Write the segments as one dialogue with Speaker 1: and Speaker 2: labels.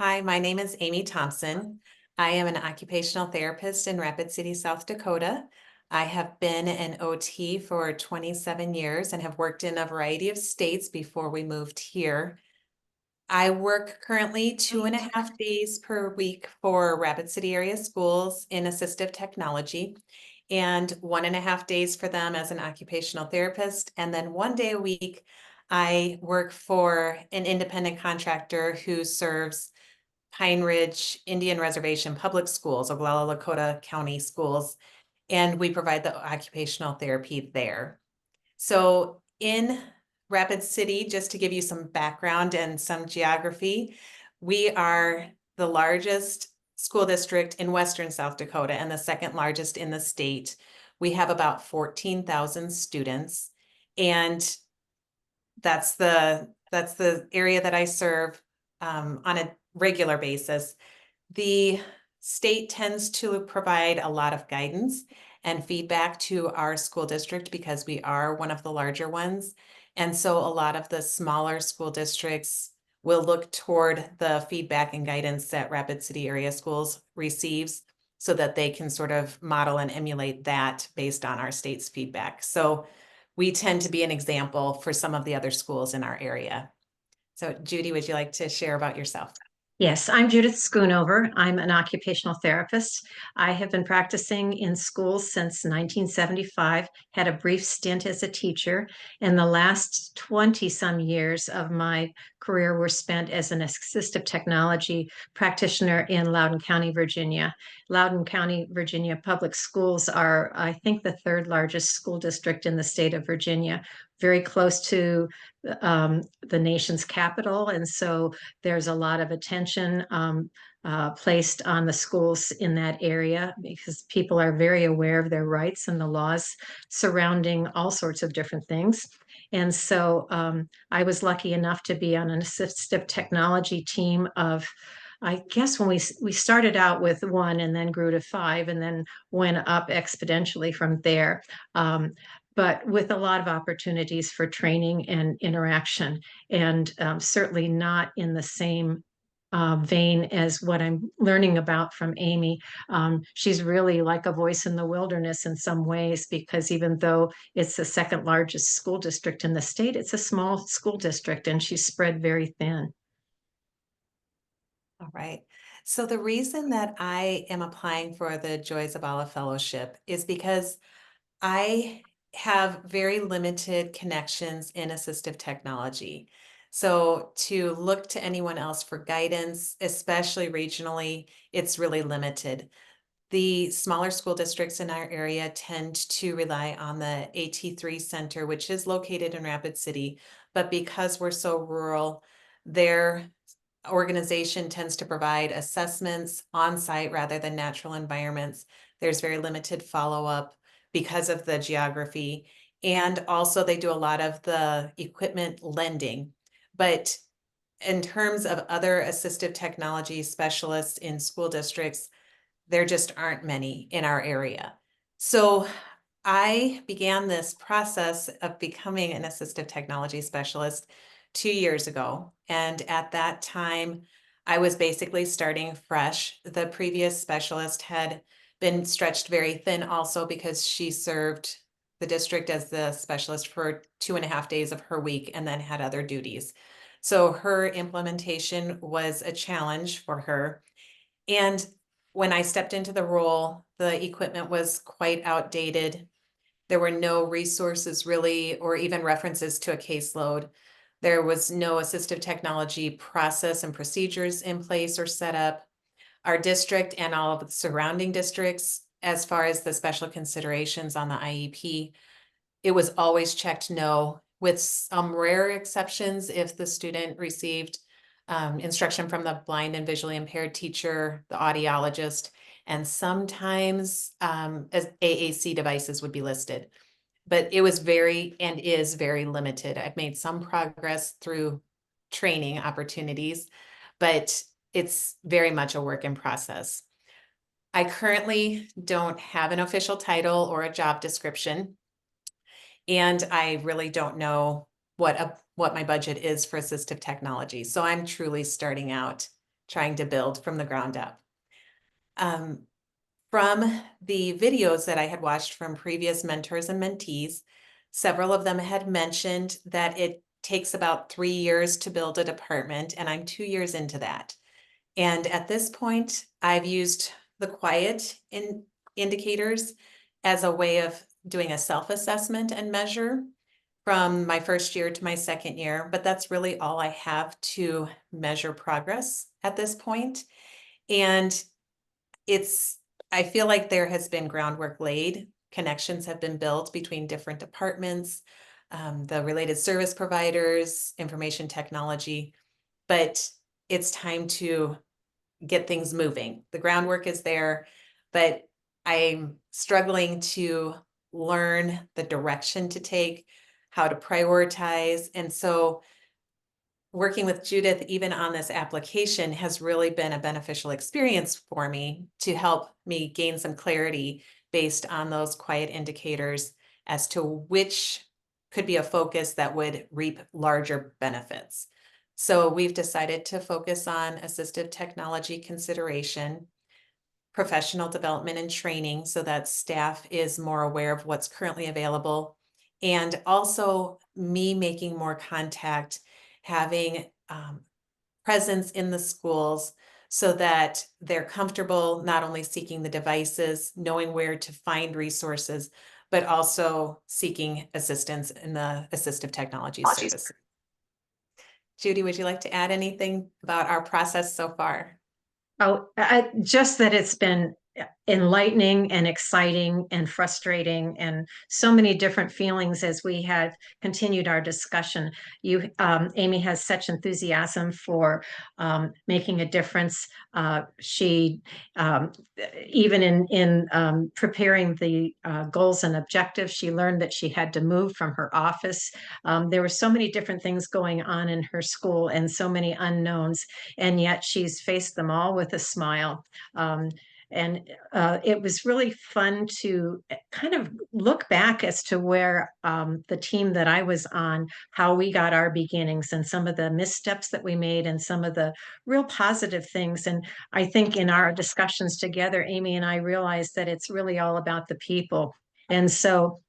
Speaker 1: Hi, my name is Amy Thompson. I am an occupational therapist in Rapid City, South Dakota. I have been an OT for 27 years and have worked in a variety of states before we moved here. I work currently 2.5 days per week for Rapid City area schools in assistive technology and 1.5 days for them as an occupational therapist. And then 1 day a week, I work for an independent contractor who serves Pine Ridge Indian Reservation Public Schools, Oglala Lakota County Schools, and we provide the occupational therapy there. So in Rapid City, just to give you some background and some geography, we are the largest school district in Western South Dakota and the second largest in the state. We have about 14,000 students, and that's the area that I serve on a regular basis. The state tends to provide a lot of guidance and feedback to our school district because we are one of the larger ones. And so a lot of the smaller school districts will look toward the feedback and guidance that Rapid City area schools receives so that they can sort of model and emulate that based on our state's feedback. So we tend to be an example for some of the other schools in our area. So Judy, would you like to share about yourself?
Speaker 2: Yes, I'm Judith Schoonover. I'm an occupational therapist. I have been practicing in schools since 1975, had a brief stint as a teacher, and the last 20 some years of my career were spent as an assistive technology practitioner in Loudoun County, Virginia. Loudoun County, Virginia public schools are, I think, the third largest school district in the state of Virginia, very close to the nation's capital. And so there's a lot of attention placed on the schools in that area because people are very aware of their rights and the laws surrounding all sorts of different things. And so I was lucky enough to be on an assistive technology team of, I guess when we started out with one and then grew to five and then went up exponentially from there. But with a lot of opportunities for training and interaction, and certainly not in the same vein as what I'm learning about from Amy. She's really like a voice in the wilderness in some ways, because even though it's the second largest school district in the state, it's a small school district and she's spread very thin.
Speaker 1: All right. So the reason that I am applying for the Joy Zabala Fellowship is because I have very limited connections in assistive technology. So to look to anyone else for guidance, especially regionally, it's really limited. The smaller school districts in our area tend to rely on the AT3 Center, which is located in Rapid City. But because we're so rural, their organization tends to provide assessments on site rather than natural environments. There's very limited follow-up because of the geography. And also they do a lot of the equipment lending. But in terms of other assistive technology specialists in school districts, there just aren't many in our area. So I began this process of becoming an assistive technology specialist 2 years ago. And at that time, I was basically starting fresh. The previous specialist had been stretched very thin also because she served the district as the specialist for 2.5 days of her week and then had other duties. So her implementation was a challenge for her. And when I stepped into the role, the equipment was quite outdated. There were no resources really, or even references to a caseload. There was no assistive technology process and procedures in place or set up. Our district and all of the surrounding districts, as far as the special considerations on the IEP, it was always checked no, with some rare exceptions if the student received instruction from the blind and visually impaired teacher, the audiologist, and sometimes as AAC devices would be listed. But it was very and is very limited. I've made some progress through training opportunities, but it's very much a work in process. I currently don't have an official title or a job description, and I really don't know what my budget is for assistive technology. So I'm truly starting out trying to build from the ground up. From the videos that I had watched from previous mentors and mentees, several of them had mentioned that it takes about 3 years to build a department, and I'm 2 years into that. And at this point, I've used the quiet indicators as a way of doing a self-assessment and measure from my first year to my second year, but that's really all I have to measure progress at this point. And I feel like there has been groundwork laid, connections have been built between different departments, the related service providers, information technology, but it's time to get things moving. The groundwork is there, but I'm struggling to learn the direction to take, how to prioritize. And so working with Judith, even on this application, has really been a beneficial experience for me to help me gain some clarity based on those quiet indicators as to which could be a focus that would reap larger benefits. So we've decided to focus on assistive technology consideration, professional development and training so that staff is more aware of what's currently available, and also me making more contact, having presence in the schools so that they're comfortable not only seeking the devices, knowing where to find resources, but also seeking assistance in the assistive technology service. Judy, would you like to add anything about our process so far?
Speaker 2: Oh, just that it's been enlightening and exciting and frustrating and so many different feelings as we have continued our discussion. Amy has such enthusiasm for making a difference. She even in preparing the goals and objectives, she learned that she had to move from her office. There were so many different things going on in her school and so many unknowns, and yet she's faced them all with a smile. And it was really fun to kind of look back as to where the team that I was on, how we got our beginnings and some of the missteps that we made and some of the real positive things. And I think in our discussions together, Amy and I realized that it's really all about the people. And so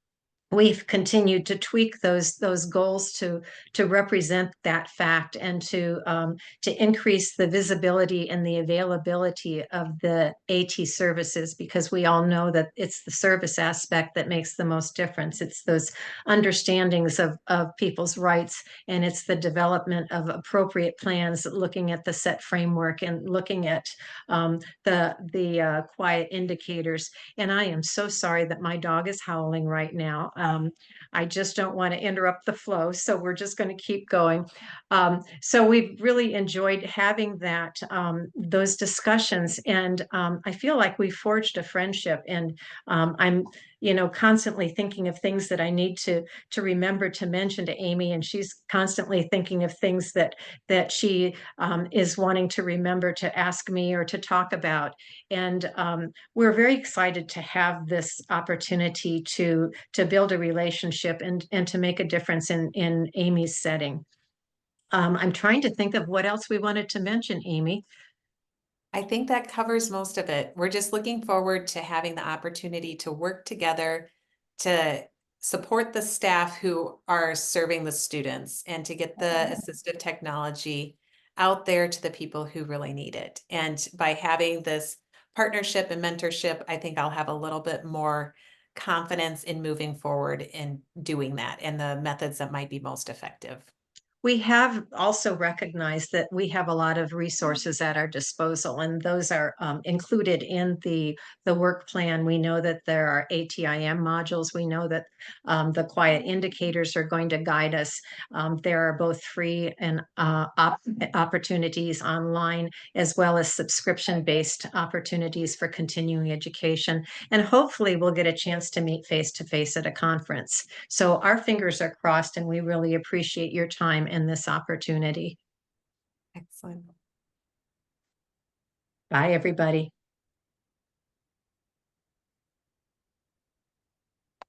Speaker 2: we've continued to tweak those goals to represent that fact and to increase the visibility and the availability of the AT services, because we all know that it's the service aspect that makes the most difference. It's those understandings of people's rights, and it's the development of appropriate plans, looking at the set framework and looking at the quiet indicators. And I am so sorry that my dog is howling right now. I just don't want to interrupt the flow, so we're just going to keep going. So we've really enjoyed having those discussions, and I feel like we forged a friendship. And I'm, constantly thinking of things that I need to remember to mention to Amy, and she's constantly thinking of things that she is wanting to remember to ask me or to talk about. And we're very excited to have this opportunity to build a relationship and to make a difference in Amy's setting. I'm trying to think of what else we wanted to mention, Amy.
Speaker 1: I think that covers most of it. We're just looking forward to having the opportunity to work together to support the staff who are serving the students and to get the assistive technology out there to the people who really need it. And by having this partnership and mentorship, I think I'll have a little bit more confidence in moving forward in doing that and the methods that might be most effective.
Speaker 2: We have also recognized that we have a lot of resources at our disposal, and those are included in the work plan. We know that there are ATIM modules. We know that the quiet indicators are going to guide us. There are both free and opportunities online, as well as subscription-based opportunities for continuing education. And hopefully we'll get a chance to meet face-to-face at a conference. So our fingers are crossed, and we really appreciate your time in this opportunity.
Speaker 1: Excellent.
Speaker 2: Bye, everybody.